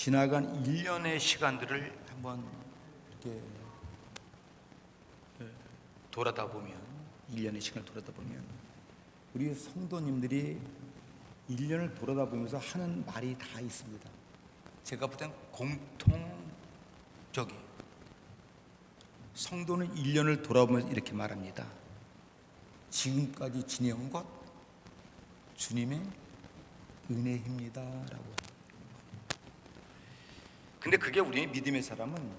지나간 1년의 시간들을 한번 이렇게 돌아다 보면, 1년의 시간을 돌아다 보면 우리 성도님들이 1년을 돌아다 보면서 하는 말이 다 있습니다. 제가 볼 땐 공통적이에요. 성도는 1년을 돌아보면서 이렇게 말합니다. 지금까지 지내온 것 주님의 은혜입니다 라고. 근데 그게 우리 믿음의 사람은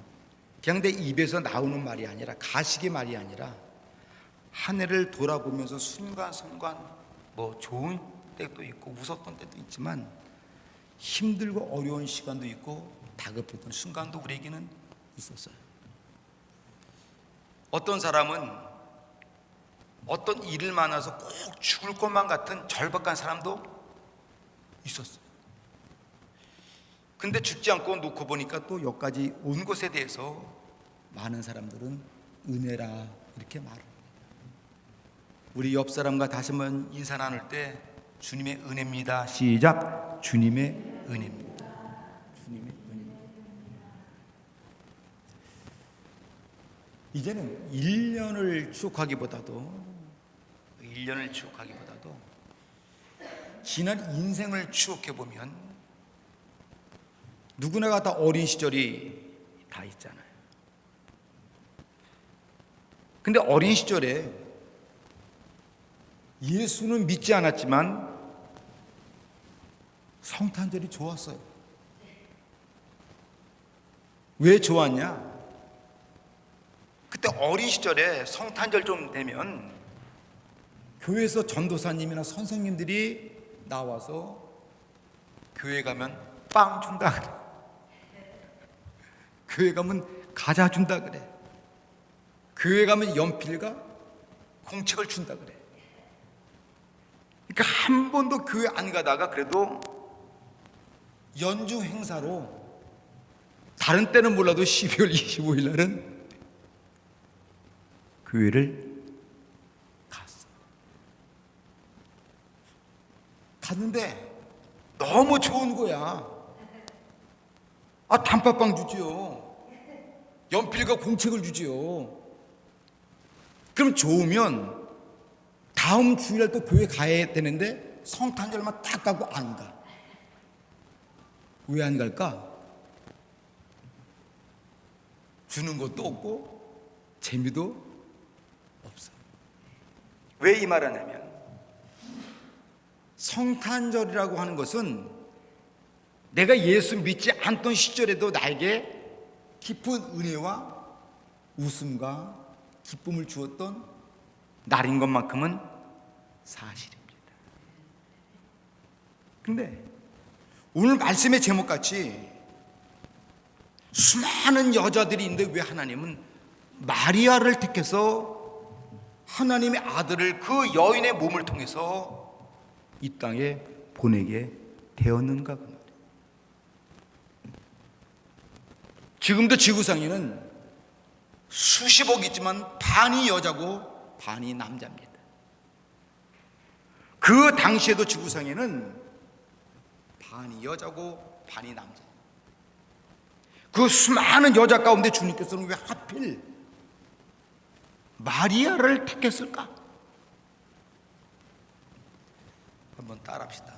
그냥 내 입에서 나오는 말이 아니라, 가식의 말이 아니라 한 해를 돌아보면서 순간순간 뭐 좋은 때도 있고 웃었던 때도 있지만 힘들고 어려운 시간도 있고 다급했던 순간도 우리에게는 있었어요. 어떤 사람은 어떤 일을 만나서 꼭 죽을 것만 같은 절박한 사람도 있었어요. 근데 죽지 않고 놓고 보니까 또 여기까지 온 것에 대해서 많은 사람들은 은혜라 이렇게 말합니다. 우리 옆 사람과 다시 한번 인사 나눌 때 주님의 은혜입니다. 시작. 주님의 은혜입니다. 주님의 은혜입니다. 이제는 1년을 추억하기보다도 지난 인생을 추억해보면 누구나가 다 어린 시절이 다 있잖아요. 근데 어린 시절에 예수는 믿지 않았지만 성탄절이 좋았어요. 왜 좋았냐? 그때 어린 시절에 성탄절 좀 되면 교회에서 전도사님이나 선생님들이 나와서 교회 가면 빵 준다 그래. 교회 가면 과자 준다 그래. 교회 가면 연필과 공책을 준다 그래. 그러니까 한 번도 교회 안 가다가 그래도 연주 행사로, 다른 때는 몰라도 12월 25일 날은 교회를 갔는데 너무 좋은 거야. 단팥빵 주지요. 연필과 공책을 주지요. 그럼 좋으면 다음 주일날 또 교회 가야 되는데 성탄절만 딱 가고 안 가. 왜 안 갈까? 주는 것도 없고 재미도 없어. 왜 이 말을 하냐면, 성탄절이라고 하는 것은 내가 예수 믿지 않던 시절에도 나에게 깊은 은혜와 웃음과 기쁨을 주었던 날인 것만큼은 사실입니다. 근데 오늘 말씀의 제목같이 수많은 여자들이 있는데 왜 하나님은 마리아를 택해서 하나님의 아들을 그 여인의 몸을 통해서 이 땅에 보내게 되었는가? 그 말이에요. 지금도 지구상에는 수십억 있지만 반이 여자고 반이 남자입니다. 그 당시에도 지구상에는 반이 여자고 반이 남자. 그 수많은 여자 가운데 주님께서는 왜 하필 마리아를 택했을까? 한번 따라합시다.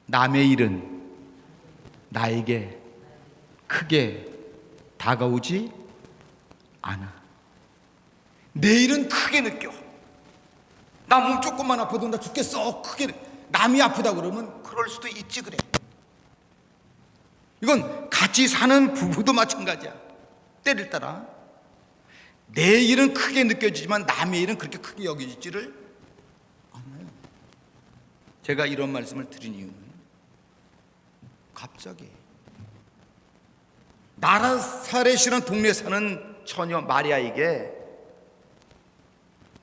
남의 일은 나에게 크게 다가오지 않아. 내 일은 크게 느껴. 나 몸 조금만 아파도 나 죽겠어. 남이 아프다 그러면 그럴 수도 있지 그래. 이건 같이 사는 부부도 마찬가지야. 때를 따라 내 일은 크게 느껴지지만 남의 일은 그렇게 크게 여겨지지를 않아요. 제가 이런 말씀을 드린 이유는 갑자기 나사렛이라는 동네에 사는 처녀 마리아에게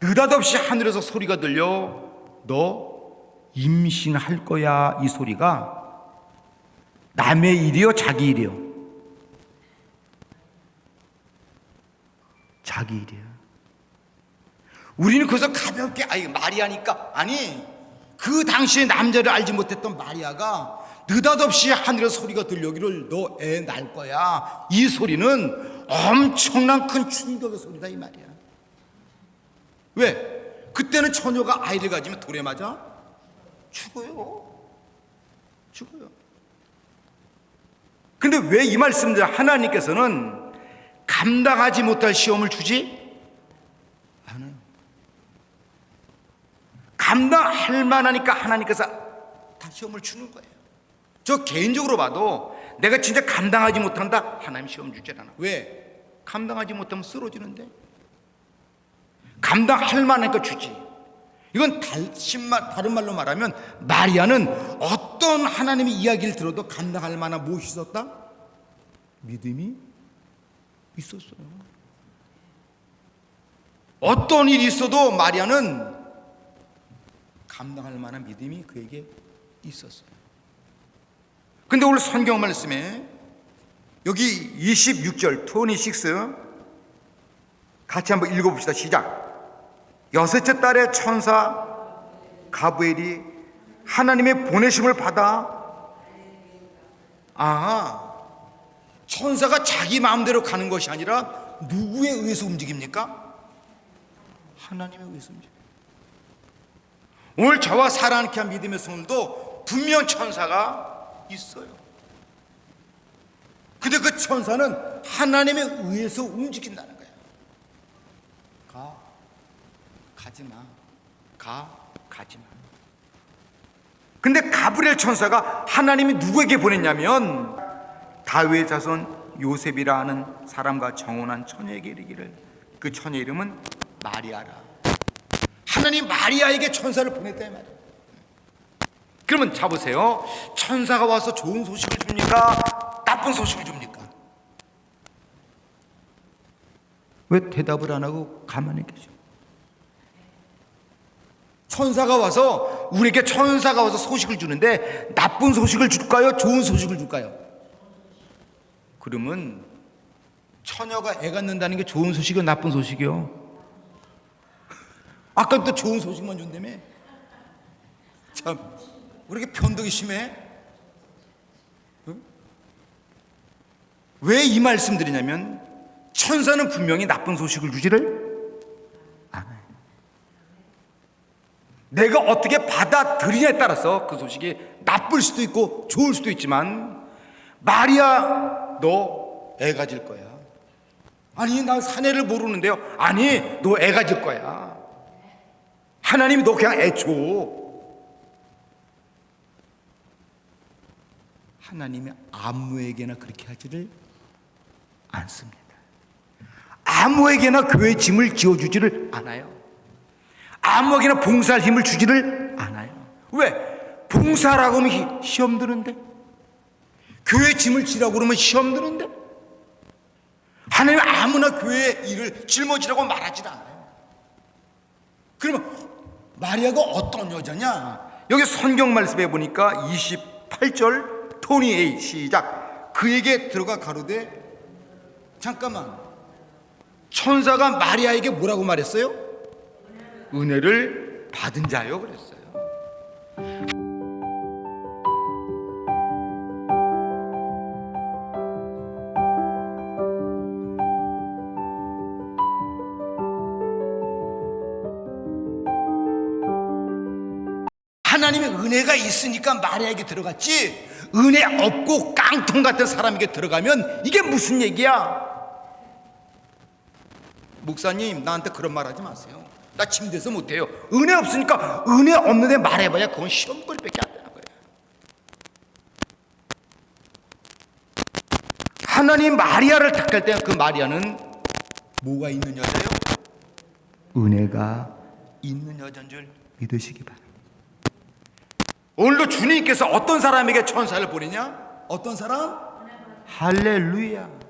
느닷없이 하늘에서 소리가 들려, 너 임신할 거야. 이 소리가 남의 일이요 자기 일이요? 자기 일이야. 우리는 그래서 가볍게 마리아니까, 아니 그 당시에 남자를 알지 못했던 마리아가 느닷없이 하늘에서 소리가 들려오기를 너 애 낳을 거야. 이 소리는 엄청난 큰 충격의 소리다 이 말이야. 왜? 그때는 처녀가 아이를 가지면 돌에 맞아 죽어요. 근데 왜 이 말씀들 하나님께서는 감당하지 못할 시험을 주지 않아요. 감당할 만하니까 하나님께서 다 시험을 주는 거예요. 저 개인적으로 봐도 내가 진짜 감당하지 못한다, 하나님 시험 주지 않아. 왜? 감당하지 못하면 쓰러지는데. 감당할 만하니까 주지. 이건 다른 말로 말하면 마리아는 어떤 하나님의 이야기를 들어도 감당할 만한 무엇이 있었다? 믿음이 있었어요. 어떤 일이 있어도 마리아는 감당할 만한 믿음이 그에게 있었어요. 근데 오늘 성경 말씀에 여기 26절 26 같이 한번 읽어봅시다. 시작. 여섯째 달에 천사 가브리엘이 하나님의 보내심을 받아, 천사가 자기 마음대로 가는 것이 아니라 누구에 의해서 움직입니까? 하나님에 의해서 움직여요. 오늘 저와 사랑하는 한 믿음의 성도도 분명 천사가 있어요. 근데 그 천사는 하나님에 의해서 움직인다는 거예요. 가지마. 근데 가브리엘 천사가 하나님이 누구에게 보냈냐면 다윗의 자손 요셉이라 하는 사람과 정혼한 처녀에게 이르기를, 그 처녀 이름은 마리아라. 하나님 마리아에게 천사를 보냈다 이 말이에요. 그러면 자보세요. 천사가 와서 좋은 소식을 줍니까? 나쁜 소식을 줍니까? 왜 대답을 안 하고 가만히 계셔? 천사가 와서 우리에게 소식을 주는데 나쁜 소식을 줄까요? 좋은 소식을 줄까요? 그러면 처녀가 애 갖는다는 게 좋은 소식이요, 나쁜 소식이요? 아까부터 좋은 소식만 준다며? 참, 왜 이렇게 변덕이 심해? 응? 왜 이 말씀 드리냐면 천사는 분명히 나쁜 소식을 주지를 않아요. 내가 어떻게 받아들이냐에 따라서 그 소식이 나쁠 수도 있고 좋을 수도 있지만, 마리아 너 애 가질 거야. 아니 난 사내를 모르는데요. 아니 너 애 가질 거야. 하나님이 너 그냥 애 줘. 하나님이 아무에게나 그렇게 하지를 않습니다. 아무에게나 교회의 짐을 지어주지를 않아요. 아무에게나 봉사할 힘을 주지를 않아요. 왜? 봉사라고 하면 시험 드는데, 교회 짐을 지라고 그러면 시험 드는데, 하나님 아무나 교회 일을 짊어지라고 말하지 않아요. 그러면 마리아가 어떤 여자냐? 여기 성경 말씀에 보니까 28절 토니 A 시작. 그에게 들어가 가로되, 잠깐만, 천사가 마리아에게 뭐라고 말했어요? 은혜를 받은 자요 그랬어요. 하나님의 은혜가 있으니까 마리아에게 들어갔지, 은혜 없고 깡통 같은 사람에게 들어가면 이게 무슨 얘기야? 목사님 나한테 그런 말 하지 마세요. 나 침대에서 못해요. 은혜 없으니까. 은혜 없는데 말해봐야 그건 시험거리밖에 안 되는 거예요. 하나님 마리아를 택할 때 그 마리아는 뭐가 있는 여자예요? 은혜가 있는 여자인 줄 믿으시기 바랍니다. 오늘도 주님께서 어떤 사람에게 천사를 보내냐? 어떤 사람? 할렐루야.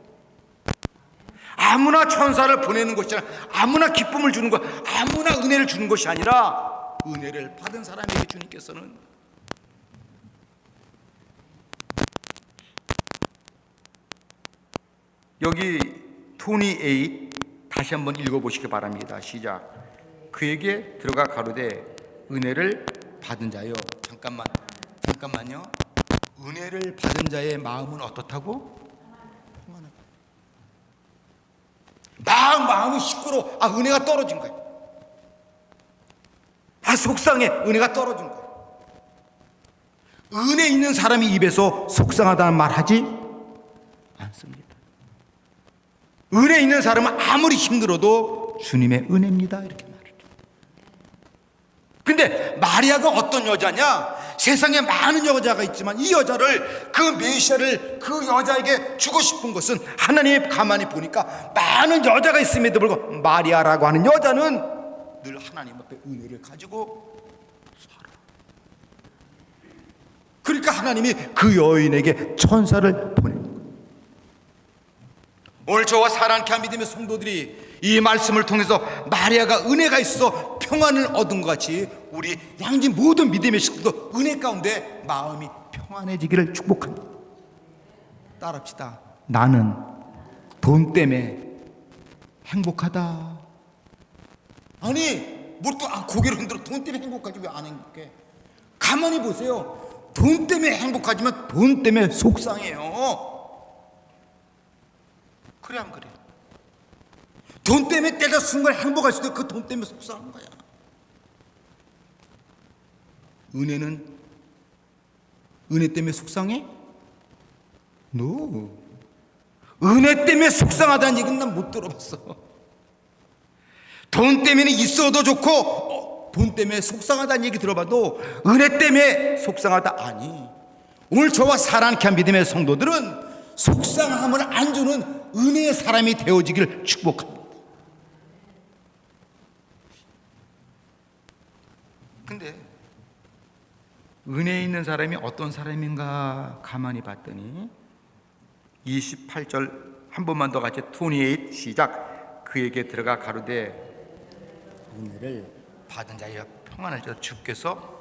아무나 천사를 보내는 것이 아니라, 아무나 기쁨을 주는 것, 아무나 은혜를 주는 것이 아니라, 은혜를 받은 사람에게 주님께서는 여기 토니 에잇 다시 한번 읽어보시기 바랍니다. 시작. 그에게 들어가 가로되 은혜를 받은 자요. 잠깐만요. 은혜를 받은 자의 마음은 어떻다고? 평안하다. 마음이 시끄러워. 은혜가 떨어진 거야. 속상해. 은혜가 떨어진 거야. 은혜 있는 사람이 입에서 속상하다는 말 하지 않습니다. 은혜 있는 사람은 아무리 힘들어도 주님의 은혜입니다, 이렇게 말을 해요. 근데 마리아가 어떤 여자냐? 세상에 많은 여자가 있지만 이 여자를, 그 메시아를 그 여자에게 주고 싶은 것은, 하나님이 가만히 보니까 많은 여자가 있음에도 불구하고 마리아라고 하는 여자는 늘 하나님 앞에 은혜를 가지고 살아. 그러니까 하나님이 그 여인에게 천사를 보냅니다. 오늘 저와 사랑케 한 믿음의 성도들이 이 말씀을 통해서 마리아가 은혜가 있어 평안을 얻은 것 같이 우리 양지 모든 믿음의 식구도 은혜 가운데 마음이 평안해지기를 축복합니다. 따라합시다. 나는 돈 때문에 행복하다. 아니 뭘 또 고개를 흔들어. 돈 때문에 행복하지 왜 안 행복해? 가만히 보세요. 돈 때문에 행복하지만 돈 때문에 속상해요. 그래 안 그래? 돈 때문에 때려 순간 행복할 수도 있고 그 돈 때문에 속상한 거야. 은혜 때문에 속상해? No. 은혜 때문에 속상하다는 얘기는 난 못 들어봤어. 돈 때문에 있어도 좋고 돈 때문에 속상하다는 얘기 들어봐도 은혜 때문에 속상하다 아니. 오늘 저와 사랑케 한 믿음의 성도들은 속상함을 안 주는 은혜의 사람이 되어지기를 축복합니다. 근데 은혜 있는 사람이 어떤 사람인가 가만히 봤더니 28절 한 번만 더 같이 28 시작. 그에게 들어가 가로되 은혜를 받은 자여 평안을 줘. 주께서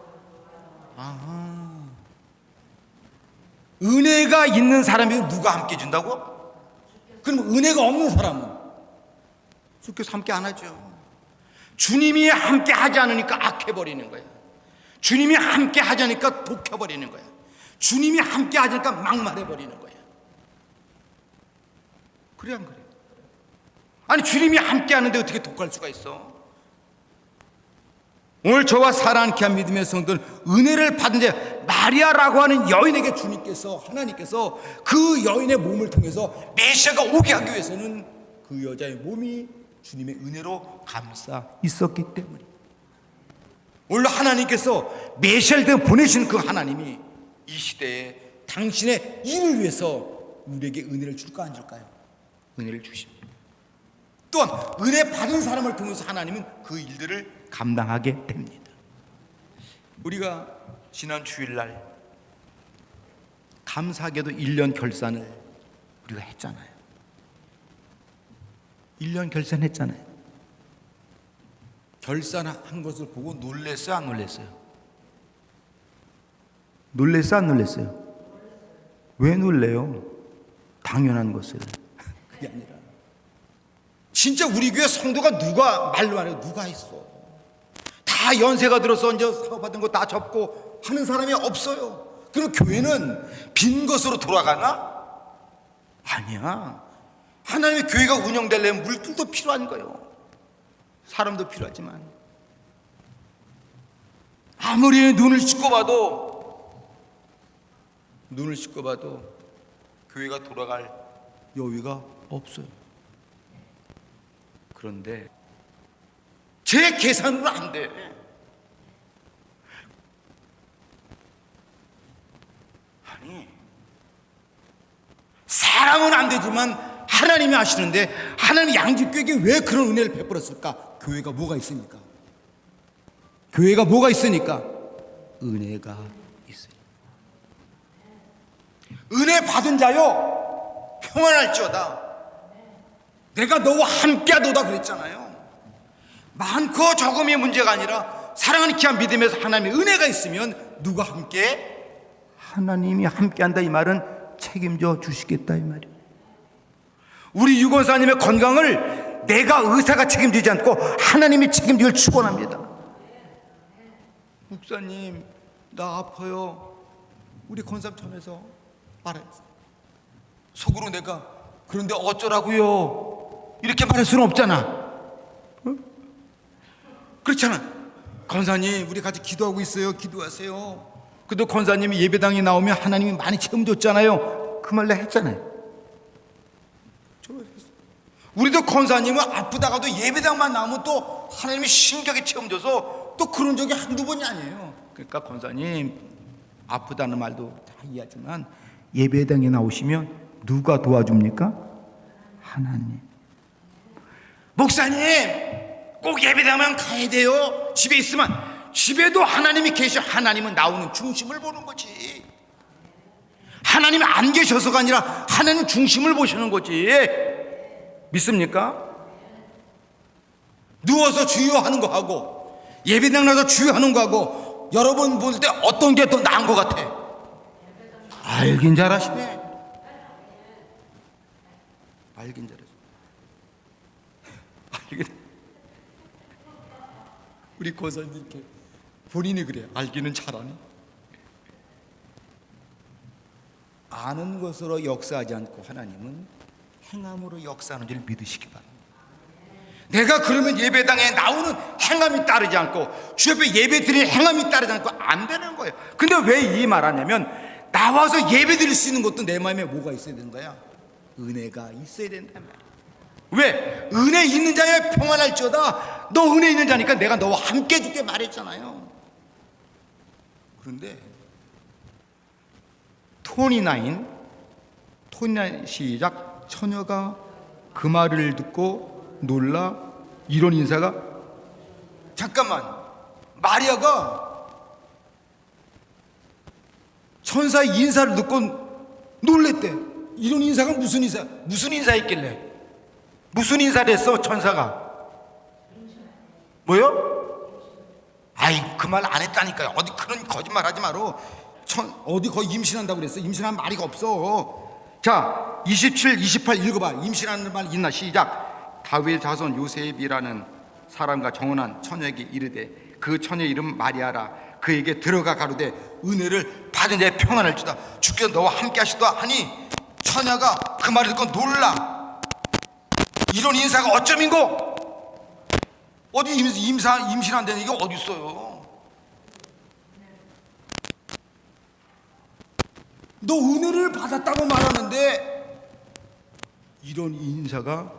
은혜가 있는 사람이 누가 함께 준다고? 그럼 은혜가 없는 사람은 주께서 함께 안 하죠. 주님이 함께 하지 않으니까 악해버리는 거야. 주님이 함께 하지 않으니까 독혀버리는 거야. 주님이 함께 하지 않으니까 막말해버리는 거야. 그래 안 그래? 아니 주님이 함께 하는데 어떻게 독할 수가 있어? 오늘 저와 사랑케 한 믿음의 성도는 은혜를 받은 자 마리아라고 하는 여인에게 주님께서, 하나님께서 그 여인의 몸을 통해서 메시아가 오게 하기 위해서는 그 여자의 몸이 주님의 은혜로 감싸 있었기 때문에, 오늘 하나님께서 메시아를 보내신 그 하나님이 이 시대에 당신의 일을 위해서 우리에게 은혜를 줄까 안 줄까요? 은혜를 주십니다. 또한 은혜 받은 사람을 통해서 하나님은 그 일들을 감당하게 됩니다. 우리가 지난 주일날 감사하게도 1년 결산을 우리가 했잖아요. 1년 결산했잖아요. 결산한 것을 보고 놀랬어요, 안 놀랬어요? 놀랬어요, 안 놀랬어요? 왜 놀래요? 당연한 것을. 그게 아니라 진짜 우리 교회 성도가 누가 말로 안 해요? 누가 있어? 다 연세가 들어서 이제 사업받은 거 다 접고 하는 사람이 없어요. 그럼 교회는 빈 것으로 돌아가나? 아니야. 하나님의 교회가 운영되려면 물질도 필요한 거예요. 사람도 필요하지만 아무리 눈을 씻고 봐도 교회가 돌아갈 여유가 없어요. 그런데 제 계산으로 안 돼. 아니, 사람은 안 되지만 하나님이 하시는데 하나님 양집교회에 왜 그런 은혜를 베풀었을까? 교회가 뭐가 있으니까. 교회가 뭐가 있으니까? 은혜가 있으니까. 은혜 받은 자요 평안할지어다. 내가 너와 함께하도다 그랬잖아요. 많고 적음이 문제가 아니라 사랑하는 귀한 믿음에서 하나님의 은혜가 있으면 누가 함께? 하나님이 함께한다. 이 말은 책임져 주시겠다 이 말이에요. 우리 유권사님의 건강을 내가 의사가 책임지지 않고 하나님이 책임지길 축원합니다. 목사님 나 아파요. 우리 권사님 전에서 말했어. 속으로 내가 그런데 어쩌라고요? 이렇게 말할 수는 없잖아. 어? 그렇잖아. 권사님 우리 같이 기도하고 있어요. 기도하세요. 그래도 권사님이 예배당에 나오면 하나님이 많이 체험 줬잖아요. 그 말 내가 했잖아요. 우리도 권사님은 아프다가도 예배당만 나오면 또 하나님이 신기하게 체험 줘서 또 그런 적이 한두 번이 아니에요. 그러니까 권사님 아프다는 말도 다 이해하지만 예배당에 나오시면 누가 도와줍니까? 하나님. 목사님 꼭 예배당만 가야 돼요? 집에 있으면 집에도 하나님이 계셔. 하나님은 나오는 중심을 보는 거지. 하나님이 안 계셔서가 아니라 하나님 중심을 보시는 거지. 믿습니까? 누워서 주여 하는 거 하고 예배당 나서 주여 하는 거 하고 여러분 볼 때 어떤 게 더 나은 것 같아? 알긴 잘하시네. 알긴 잘하시네. 알긴. 우리 권사님 이렇게 본인이 그래요. 알기는 잘하네. 아는 것으로 역사하지 않고 하나님은 행함으로 역사하는 줄 믿으시기 바랍니다. 내가 그러면 예배당에 나오는 행함이 따르지 않고 주 옆에 예배 드리는 행함이 따르지 않고 안 되는 거예요. 근데 왜 이 말하냐면 나와서 예배 드릴 수 있는 것도 내 마음에 뭐가 있어야 되는 거야? 은혜가 있어야 된단 말이야. 왜? 은혜 있는 자에 평안할지어다. 너 은혜 있는 자니까 내가 너와 함께 해줄게 말했잖아요. 그런데 토니나인 시작. 처녀가 그 말을 듣고 놀라 이런 인사가, 잠깐만, 마리아가 천사의 인사를 듣고 놀랬대. 이런 인사가 무슨 인사였길래? 무슨 인사를 했어 천사가? 뭐요? 아이 그 말 안 했다니까요. 어디 그런 거짓말 하지 마라. 어디 거의 임신한다고 그랬어? 임신한 말이 없어. 자 27, 28 읽어봐. 임신하는 말 있나? 시작. 다윗 자손 요셉이라는 사람과 정혼한 처녀에게 이르되 그 처녀 이름 마리아라. 그에게 들어가 가로되 은혜를 받은 자의 평안을 주다. 주께서 너와 함께 하시다 하니 처녀가 그 말을 듣고 놀라. 이런 인사가 어쩌민고? 어디 임신한다는 얘기가 어디 있어요? 너 은혜를 받았다고 말하는데 이런 인사가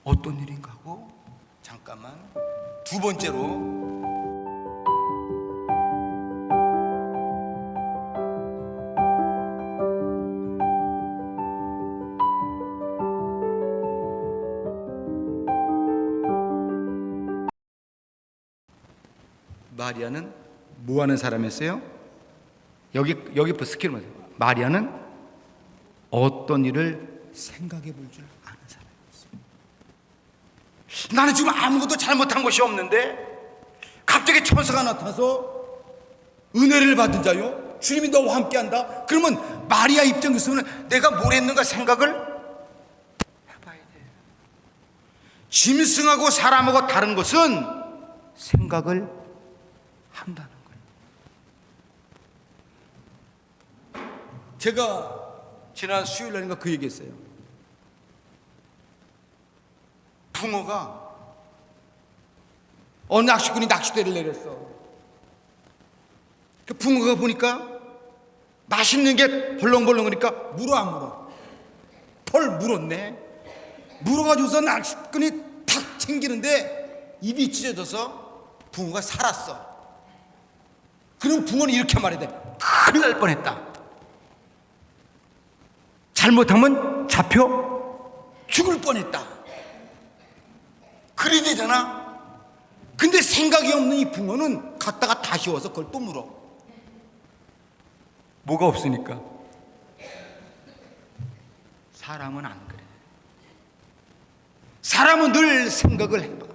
어떤 일인가 하고, 잠깐만, 두 번째로 마리아는 뭐 하는 사람이었어요? 여기 스킬 맞아요. 마리아는 어떤 일을 생각해 볼 줄 아는 사람이었어요. 나는 지금 아무것도 잘못한 것이 없는데 갑자기 천사가 나타나서 은혜를 받은 자요, 주님이 너와 함께한다. 그러면 마리아 입장에서는 내가 뭘 했는가 생각을 해봐야 돼. 짐승하고 사람하고 다른 것은 생각을 한다는 거예요. 제가 지난 수요일 날인가 그 얘기했어요. 붕어가 어느 낚시꾼이 낚싯대를 내렸어. 그 붕어가 보니까 맛있는 게 벌렁벌렁하니까 물어 안 물어? 펄 물었네. 물어가지고서 낚시꾼이 탁 챙기는데 입이 찢어져서 붕어가 살았어. 그럼 붕어는 이렇게 말해야 돼. 큰일 날 뻔했다. 잘못하면 잡혀 죽을 뻔했다. 그래야 되잖아. 근데 생각이 없는 이 붕어는 갔다가 다시 와서 그걸 또 물어. 뭐가 없으니까. 사람은 안 그래. 사람은 늘 생각을 해봐.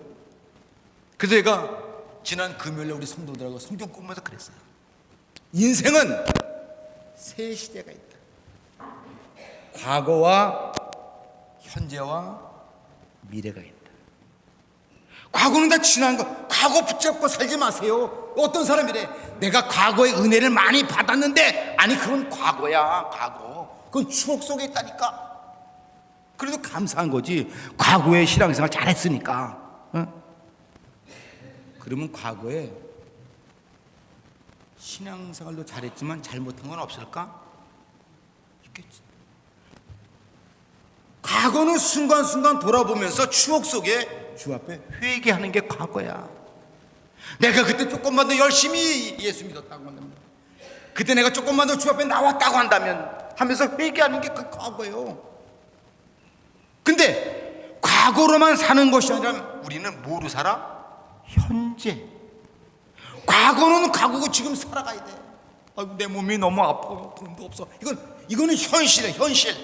그래서 제가 지난 금요일에 우리 성도들하고 성경 공부하면서 그랬어요. 인생은 세 시대가 있다. 과거와 현재와 미래가 있다. 과거는 다 지난 거. 과거 붙잡고 살지 마세요. 어떤 사람이래, 내가 과거의 은혜를 많이 받았는데, 아니 그건 과거야. 과거, 그건 추억 속에 있다니까. 그래도 감사한 거지, 과거의 신앙생활 잘했으니까. 어? 그러면 과거에 신앙생활도 잘했지만 잘못한 건 없을까? 있겠지. 과거는 순간순간 돌아보면서 추억 속에 주 앞에 회개하는 게 과거야. 내가 그때 조금만 더 열심히 예수 믿었다고 한다면, 그때 내가 조금만 더 주 앞에 나왔다고 한다면 하면서 회개하는 게 그 과거예요. 근데 과거로만 사는 것이 아니라 우리는 뭐로 살아? 현재. 과거는 과거고 지금 살아가야 돼. 아이고, 내 몸이 너무 아파, 돈도 없어. 이거는 현실이야, 현실.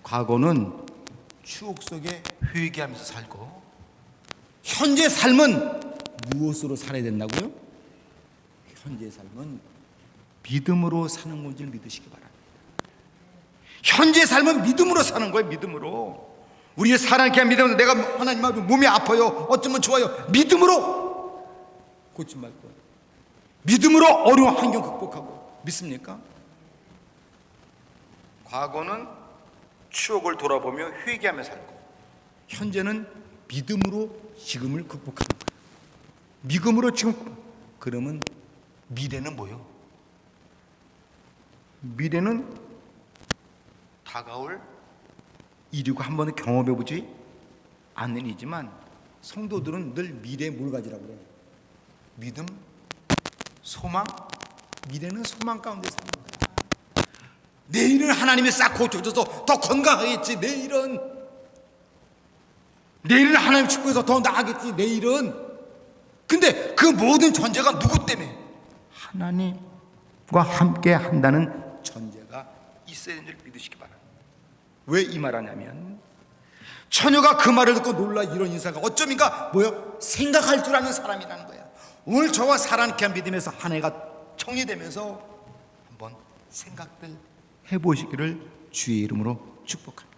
과거는 추억 속에 회개하면서 살고, 현재 삶은 무엇으로 살아야 된다고요? 현재 삶은 믿음으로 사는 건지를 믿으시기 바랍니다. 현재 삶은 믿음으로 사는 거예요. 믿음으로. 우리의 사랑케 믿음으로, 내가 하나님 앞에 몸이 아파요, 어쩌면 좋아요, 믿음으로 고침받고, 믿음으로 어려운 환경 극복하고. 믿습니까? 과거는 추억을 돌아보며 회개하며 살고, 현재는 믿음으로 지금을 극복하는 거예요. 믿음으로 지금. 그러면 미래는 뭐요? 미래는 다가올 일이고 한 번은 경험해보지 않는 일이지만, 성도들은 늘 미래에 뭘 가지라고 그래요? 믿음, 소망. 미래는 소망 가운데 사는 거예요. 내일은 하나님이 싹 고쳐줘서 더 건강하겠지. 내일은 하나님 축복해서 더 나아겠지. 내일은. 근데 그 모든 전제가 누구 때문에? 하나님과 함께 한다는 전제가 있어야 되는 줄 믿으시기 바랍니다. 왜 이 말하냐면, 처녀가 그 말을 듣고 놀라 이런 인사가 어쩌니까 뭐요? 생각할 줄 아는 사람이라는 거야. 오늘 저와 사랑케 한 믿음에서 한 해가 정리되면서 한번 생각들 해보시기를 주의 이름으로 축복합니다.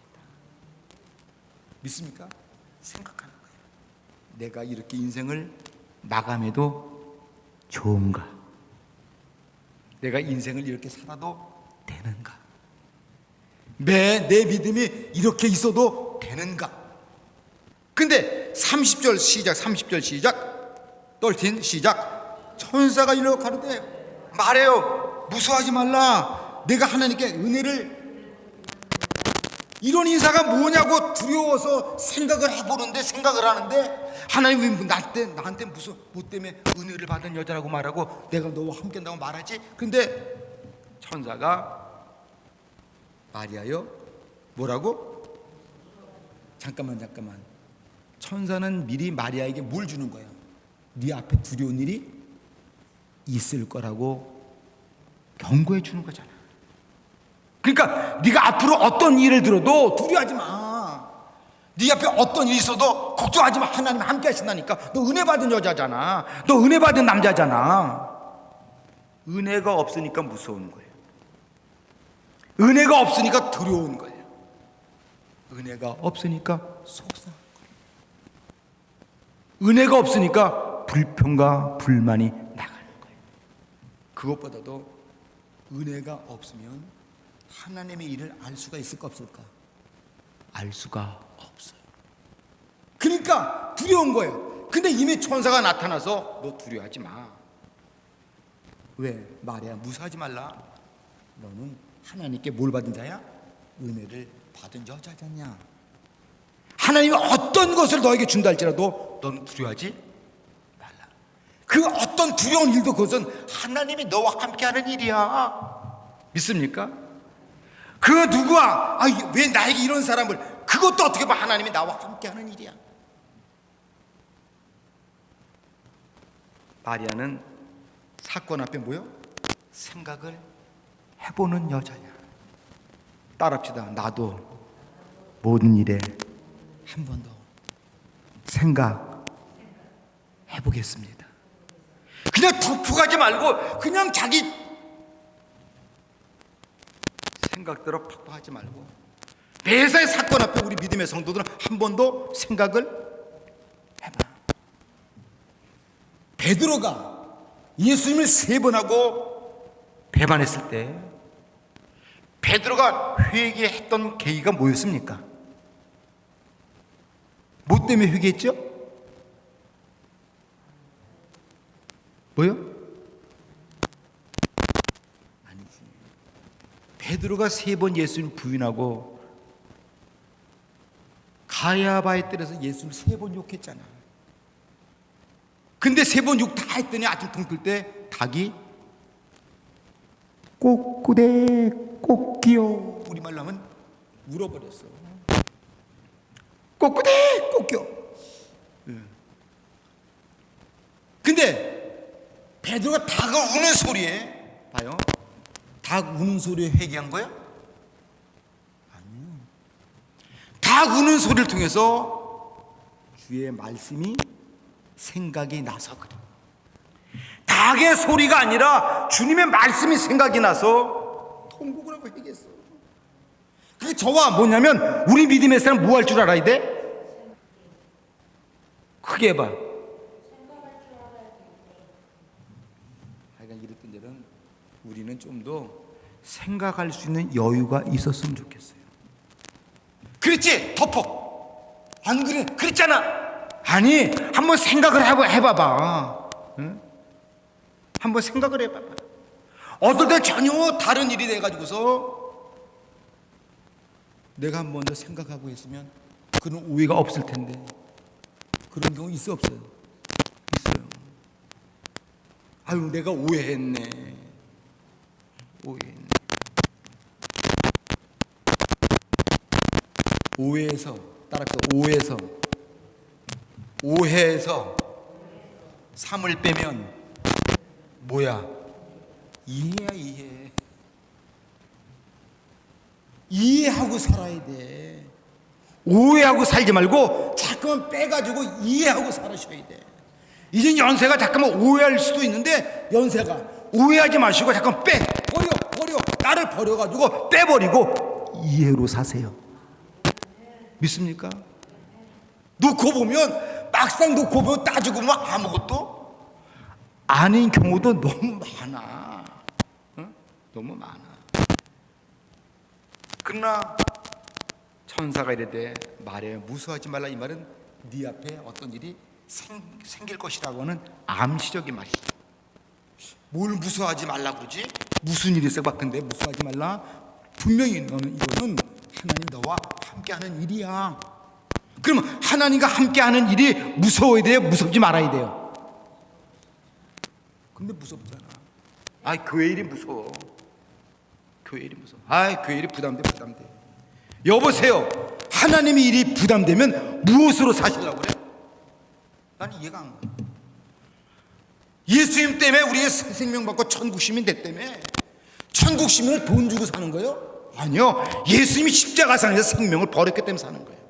믿습니까? 생각하는 거예요. 내가 이렇게 인생을 마감해도 좋은가? 내가 인생을 이렇게 살아도 되는가? 내 믿음이 이렇게 있어도 되는가? 근데 30절 시작, 30절 시작, 13 시작. 천사가 이르러 가로되 말해요, 무서워하지 말라. 내가 하나님께 은혜를. 이런 인사가 뭐냐고 두려워서 생각을 해보는데, 생각을 하는데, 하나님이 나한테 무슨 뭐 때문에 은혜를 받은 여자라고 말하고 내가 너와 함께 한다고 말하지? 근데 천사가 마리아여 뭐라고? 잠깐만. 천사는 미리 마리아에게 뭘 주는 거야? 네 앞에 두려운 일이 있을 거라고 경고해 주는 거잖아. 그러니까 네가 앞으로 어떤 일을 들어도 두려워하지 마. 네 앞에 어떤 일이 있어도 걱정하지 마. 하나님 함께 하신다니까. 너 은혜 받은 여자잖아. 너 은혜 받은 남자잖아. 은혜가 없으니까 무서운 거예요. 은혜가 없으니까 두려운 거예요. 은혜가 없으니까 속상한 거예요. 은혜가 없으니까 불평과 불만이 나가는 거예요. 그것보다도 은혜가 없으면 하나님의 일을 알 수가 있을까 없을까? 알 수가 없어요. 그러니까 두려운 거예요. 근데 이미 천사가 나타나서 너 두려워하지 마. 왜? 마리아 무사하지 말라. 너는 하나님께 뭘 받은 자야? 은혜를 받은 여자잖냐. 하나님이 어떤 것을 너에게 준다 할지라도 너는 두려워하지 말라. 그 어떤 두려운 일도 그것은 하나님이 너와 함께하는 일이야. 믿습니까? 그 누구야? 왜 나에게 이런 사람을? 그것도 어떻게 보면 하나님이 나와 함께하는 일이야. 마리아는 사건 앞에 뭐요? 생각을 해보는 여자야. 따라합시다. 나도 모든 일에 한 번 더 생각해보겠습니다. 그냥 덮어가지 말고 그냥 자기 생각대로 팍팍하지 말고 매사에 사건 앞에 우리 믿음의 성도들은 한 번 더 생각을 베드로가 예수님을 3번 하고 배반했을 때 베드로가 회개했던 계기가 뭐였습니까? 뭐 때문에 회개했죠? 뭐요? 아니지. 베드로가 3번 예수님을 부인하고 가야바의 뜰에서 예수님을 3번 욕했잖아. 근데 3번 욕 다 했더니 아침 붕 뜰 때 닭이 꼬꾸대 꼬끼요, 우리말로 하면 울어버렸어. 꼬꾸대 꼬끼요. 근데 베드로가 닭을 우는 소리에, 봐요, 닭 우는 소리에 회개한 거야? 아니요. 닭 우는 소리를 통해서 주의 말씀이 생각이 나서 그래. 닭의 소리가 아니라 주님의 말씀이 생각이 나서 통곡을 하고 회개했어. 그게 저와 뭐냐면, 우리 믿음의 사람 뭐 할 줄 알아야 돼? 크게 해봐. 하여간 이럴 때는 우리는 좀 더 생각할 수 있는 여유가 있었으면 좋겠어요. 그렇지, 덮어. 안 그래, 그랬잖아. 아니, 한번 생각을 해봐봐. 응? 한번 생각을 해봐봐. 어떨 때 전혀 다른 일이 돼가지고서 내가 한 번 더 생각하고 했으면 그런 오해가 없을 텐데, 그런 경우 있어 없어요? 있어요. 아유, 내가 오해했네. 오해해서 따라서 오해해서 3을 빼면 뭐야? 이해야, 이해. 이해하고 살아야 돼. 오해하고 살지 말고 자꾸만 빼가지고 이해하고 살아셔야 돼. 이제 연세가 자꾸만 오해할 수도 있는데, 연세가 오해하지 마시고 잠깐 버려. 나를 버려가지고 빼버리고 이해로 사세요. 믿습니까? 막상 놓고 보면 따지고 보면 아무것도 아닌 경우도 너무 많아. 응? 너무 많아. 그러나 천사가 이르되 말해 무서워하지 말라. 이 말은 네 앞에 어떤 일이 생길 것이라고 하는 암시적인 말이지. 뭘 무서워하지 말라 그러지? 무슨 일이 있어? 근데 무서워하지 말라. 분명히 너는 이거는 하나님 너와 함께하는 일이야. 그러면 하나님과 함께하는 일이 무서워야 돼요? 무섭지 말아야 돼요? 근데 무섭잖아. 교회 일이 무서워. 교회 일이 무서워. 교회 일이 부담돼. 여보세요. 하나님의 일이 부담되면 무엇으로 사시려고 그래? 난 이해가 안 가. 예수님 때문에 우리의 새 생명 받고 천국 시민 됐다며. 천국 시민을 돈 주고 사는 거예요? 아니요. 예수님이 십자가상에서 생명을 버렸기 때문에 사는 거예요.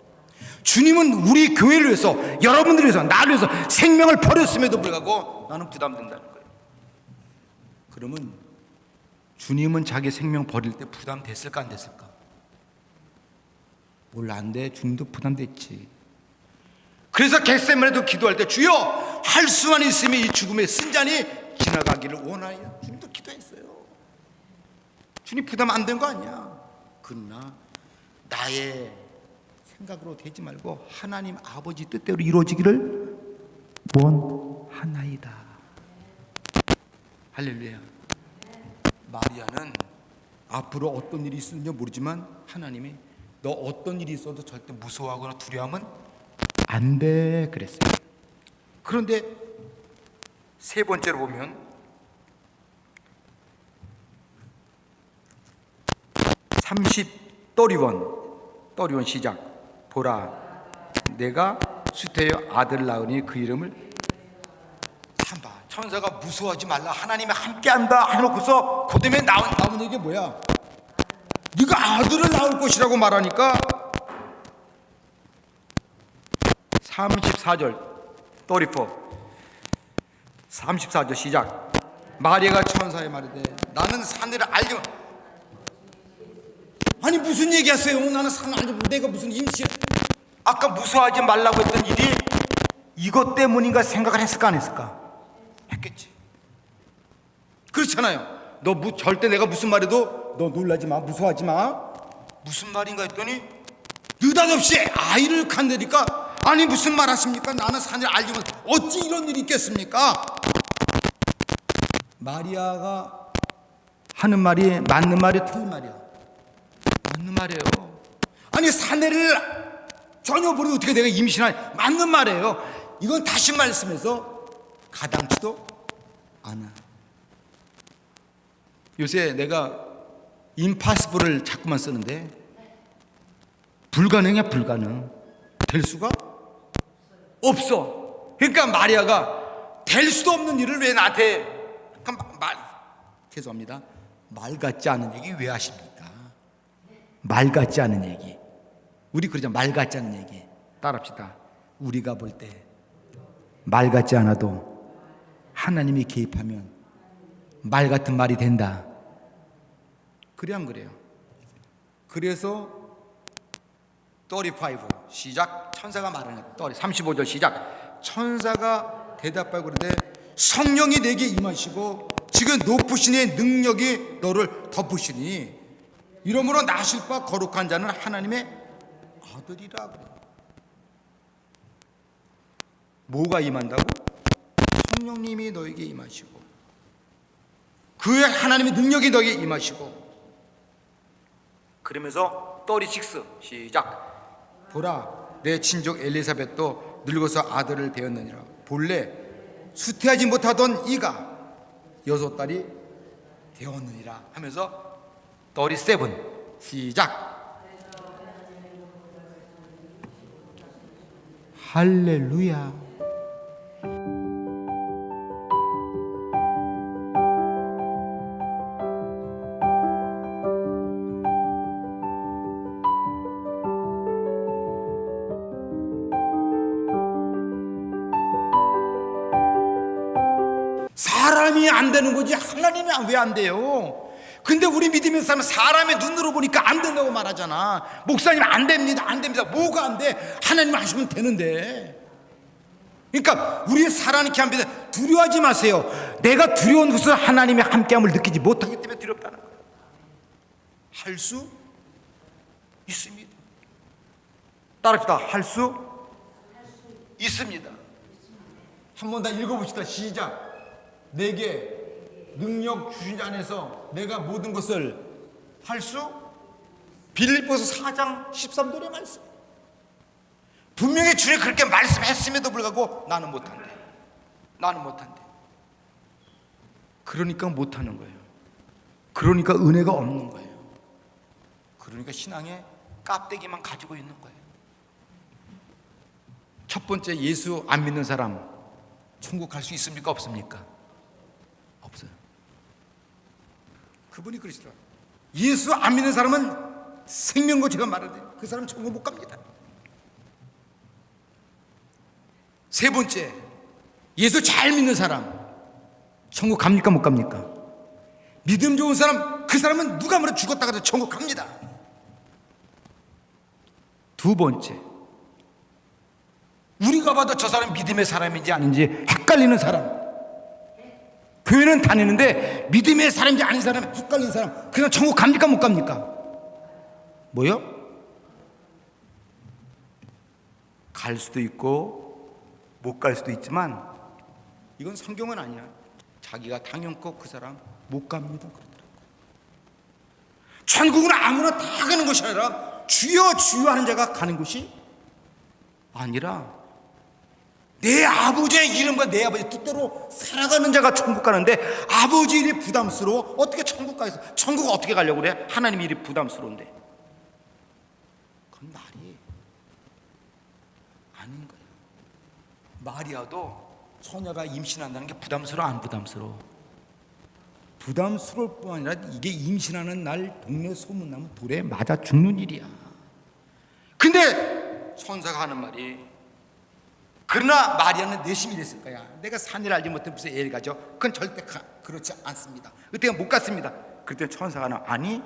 주님은 우리 교회를 위해서, 여러분들을 위해서, 나를 위해서 생명을 버렸음에도 불구하고 나는 부담된다는 거예요. 그러면 주님은 자기 생명 버릴 때 부담됐을까 안 됐을까? 몰라, 안 돼. 주님도 부담됐지. 그래서 겟세마네도 기도할 때 주여 할 수만 있으면 이 죽음의 쓴잔이 지나가기를 원하여. 주님도 기도했어요. 주님 부담 안 된 거 아니야. 그러나 나의 생각으로 되지 말고 하나님 아버지 뜻대로 이루어지기를 원하나이다. 할렐루야. 마리아는 앞으로 어떤 일이 있을지 모르지만 하나님이 너 어떤 일이 있어도 절대 무서워하거나 두려워하면 안 돼 그랬어요. 그런데 세 번째로 보면 31 시작. 보라 내가 수태여 아들 낳으니 그 이름을 참봐. 천사가 무서워하지 말라 하나님이 함께한다 해놓고서 그 다음에 나온 얘기 뭐야? 네가 아들을 낳을 것이라고 말하니까 34절 34절 시작. 마리아가 천사의 말이되 나는 산을 알지. 아니 무슨 얘기하세요? 나는 산을 알지. 내가 무슨 임시. 아까 무서워하지 말라고 했던 일이 이것 때문인가 생각을 했을까 안 했을까? 했겠지. 그렇잖아요. 절대 내가 무슨 말해도 너 놀라지 마, 무서워하지 마. 무슨 말인가 했더니 느닷없이 아이를 간다니까. 아니 무슨 말 하십니까? 나는 산을 알지만 어찌 이런 일이 있겠습니까? 마리아가 하는 말이 맞는 말이야, 틀린 말이야? 맞는 말이에요. 아니 사내를 전혀 모르고 어떻게 내가 임신하니? 맞는 말이에요. 이건 다시 말씀해서 가당치도 않아. 요새 내가 임파서블을 자꾸만 쓰는데 불가능이야. 불가능. 될 수가 없어. 그러니까 마리아가 될 수도 없는 일을 왜 나한테, 죄송합니다, 말 같지 않은 얘기 왜 하십니까? 말 같지 않은 얘기. 우리 그러잖아, 말 같지 않은 얘기. 따라합시다. 우리가 볼 때 말 같지 않아도 하나님이 개입하면 말 같은 말이 된다. 그래 안 그래요? 그래서 35 시작. 천사가 말하는 35절 시작. 천사가 대답하고 그러는데 성령이 내게 임하시고 지금 높으신 이의 능력이 너를 덮으시니 이러므로 나실 바 거룩한 자는 하나님의 아들이라 그래. 뭐가 임한다고? 성령님이 너에게 임하시고 그 하나님의 능력이 너에게 임하시고. 그러면서 36 시작. 보라 내 친족 엘리사벳도 늙어서 아들을 배었느니라. 본래 수태하지 못하던 이가 6달이 되었느니라 하면서 37 시작. 할렐루야. 사람이 안 되는 거지 하나님이 왜 안 돼요? 근데 우리 믿음의 사람은 사람의 눈으로 보니까 안 된다고 말하잖아. 목사님 안 됩니다, 안 됩니다. 뭐가 안 돼? 하나님 하시면 되는데. 그러니까 우리 살아있게 합니다. 두려워하지 마세요. 내가 두려운 것은 하나님의 함께함을 느끼지 못하기 때문에 두렵다는 거예요. 할 수 있습니다. 따라합시다. 할 수 있습니다. 한번 다 읽어봅시다. 시작. 내게 능력 주신 자 안에서 내가 모든 것을 할 수. 빌립보서 4장 13절의 말씀. 분명히 주님 그렇게 말씀했음에도 불구하고 나는 못한대. 나는 못한대. 그러니까 못하는 거예요. 그러니까 은혜가 없는 거예요. 그러니까 신앙에 깝대기만 가지고 있는 거예요. 첫 번째, 예수 안 믿는 사람 천국 갈 수 있습니까? 없습니까? 없어요. 그분이 그러시더라. 예수 안 믿는 사람은 생명고 제가 말하는데 그 사람 천국 못 갑니다. 세 번째, 예수 잘 믿는 사람 천국 갑니까? 못 갑니까? 믿음 좋은 사람, 그 사람은 누가 뭐라 죽었다 가도 천국 갑니다. 두 번째, 우리가 봐도 저 사람 믿음의 사람인지 아닌지 헷갈리는 사람. 교회는 다니는데 믿음의 사람인지 아닌 사람 헷갈리는 사람, 그냥 천국 갑니까? 못 갑니까? 뭐요? 갈 수도 있고 못 갈 수도 있지만 이건 성경은 아니야. 자기가 당연코 그 사람 못 갑니다 그러더라고요. 천국은 아무나 다 가는 것이 아니라 주여 주여 하는 자가 가는 곳이 아니라 내 아버지의 이름과 내 아버지의 뜻대로 살아가는 자가 천국 가는데 아버지 일이 부담스러워? 어떻게 천국 가겠어? 천국 어떻게 가려고 그래? 하나님 일이 부담스러운데. 그건 말이 아닌 거예요. 마리아도 처녀가 임신한다는 게 부담스러워 안 부담스러워? 부담스러울 뿐 아니라 이게 임신하는 날 동네 소문나면 돌에 맞아 죽는 일이야. 근데 천사가 하는 말이, 그러나 마리아는 내심이 됐을 거야. 내가 산을 알지 못해 무슨 애를 가져? 그건 절대 그렇지 않습니다. 그때가 못 갔습니다. 그때 천사가 하나, 아니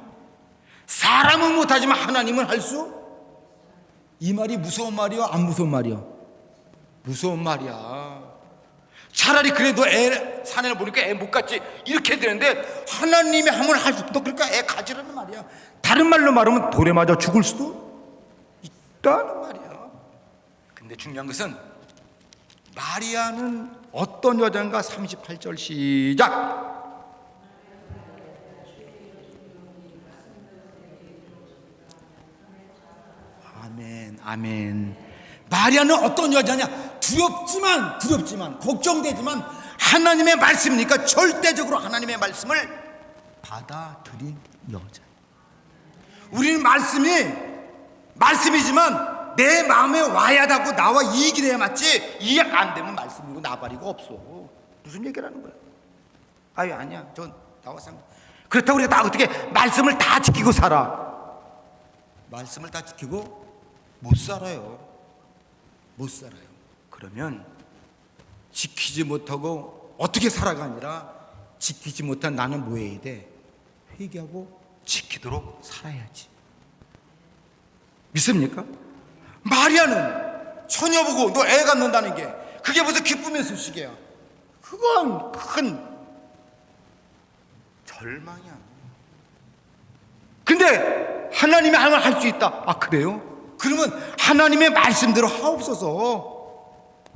사람은 못하지만 하나님은 할 수. 이 말이 무서운 말이야 안 무서운 말이야? 무서운 말이야. 차라리 그래도 애 사내를 보니까 애 못 갖지 이렇게 되는데 하나님의 함을 할 수 없다. 그러니까 애 가지라는 말이야. 다른 말로 말하면 돌에 맞아 죽을 수도 있다는 말이야. 근데 중요한 것은 마리아는 어떤 여자인가. 38절 시작. 아멘, 아멘. 마리아는 어떤 여자냐? 두렵지만 걱정되지만 하나님의 말씀이니까 절대적으로 하나님의 말씀을 받아들인 여자. 우리는 말씀이지만 내 마음에 와야 하고 나와 이익이 돼야 맞지, 이익 안 되면 말씀이고 나발이고 없어. 무슨 얘기라는 거야? 아니야, 저 나와 상. 그렇다고 우리가 다 어떻게 말씀을 다 지키고 살아? 말씀을 다 지키고 못 살아요. 그러면 지키지 못하고 어떻게 살아가 아니라 지키지 못한 나는 뭐 해야 돼? 회개하고 지키도록 살아야지. 믿습니까? 마리아는 처녀 보고 너 애 갖는다는 게 그게 무슨 기쁨의 소식이야. 그건 큰 절망이야. 근데 하나님의 함을 할 수 있다. 그래요? 그러면 하나님의 말씀대로 하옵소서.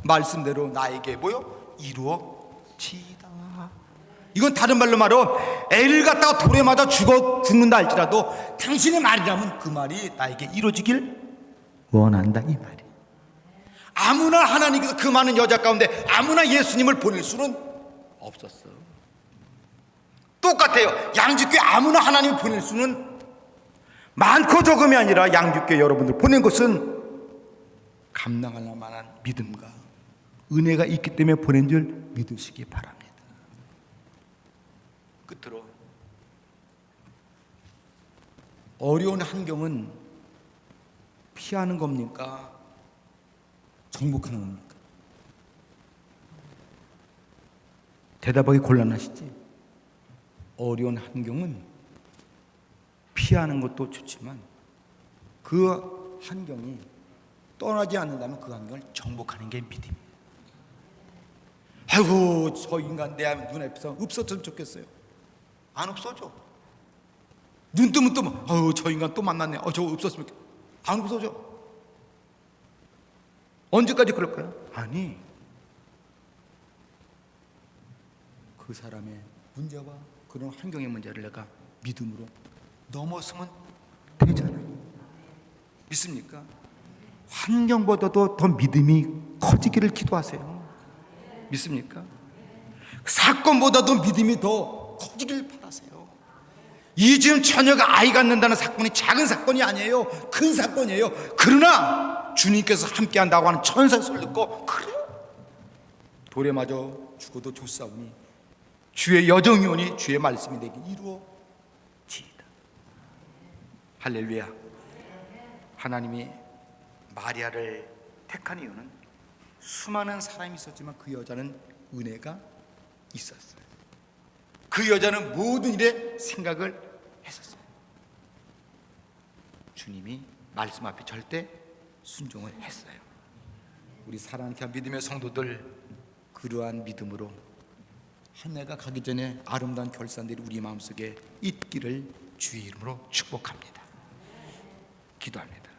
말씀대로 나에게 이루어지이다. 이건 다른 말로 말하면 애를 갖다가 돌에 맞아 죽는다 할지라도 당신의 말이라면 그 말이 나에게 이루어지길 원한다, 이 말이. 아무나 하나님께서 그 많은 여자 가운데 아무나 예수님을 보낼 수는 없었어. 똑같아요. 양주교회 아무나 하나님을 보낼 수는, 많고 적음이 아니라 양주교회 여러분들 보낸 것은 감당할 만한 믿음과 은혜가 있기 때문에 보낸 줄 믿으시기 바랍니다. 끝으로 어려운 환경은 피하는 겁니까? 정복하는 겁니까? 대답하기 곤란하시지? 어려운 환경은 피하는 것도 좋지만 그 환경이 떠나지 않는다면 그 환경을 정복하는 게 믿음이에요. 아이고, 저 인간 내 눈앞에서 없었으면 좋겠어요. 안 없어져. 눈 뜨면 아유, 저 인간 또 만났네. 저 없었으면 좋겠어요. 안 없어져. 언제까지 그럴까요? 아니, 그 사람의 문제와 그런 환경의 문제를 내가 믿음으로 넘어서면 되잖아요. 믿습니까? 환경보다도 더 믿음이 커지기를 기도하세요. 믿습니까? 사건보다도 믿음이 더 커지길 바라세요. 이 지금 처녀가 아이 갖는다는 사건이 작은 사건이 아니에요. 큰 사건이에요. 그러나 주님께서 함께한다고 하는 천사의 소리를 듣고, 그래, 돌에 맞아 죽어도 좋사오니 주의 여정이 오니 주의 말씀이 내게 이루어지이다. 할렐루야. 하나님이 마리아를 택한 이유는 수많은 사람이 있었지만 그 여자는 은혜가 있었어요. 그 여자는 모든 일에 생각을 했었어요. 주님이 말씀 앞에 절대 순종을 했어요. 우리 사랑하는 믿음의 성도들, 그러한 믿음으로 한 해가 가기 전에 아름다운 결산들이 우리 마음속에 있기를 주의 이름으로 축복합니다. 기도합니다.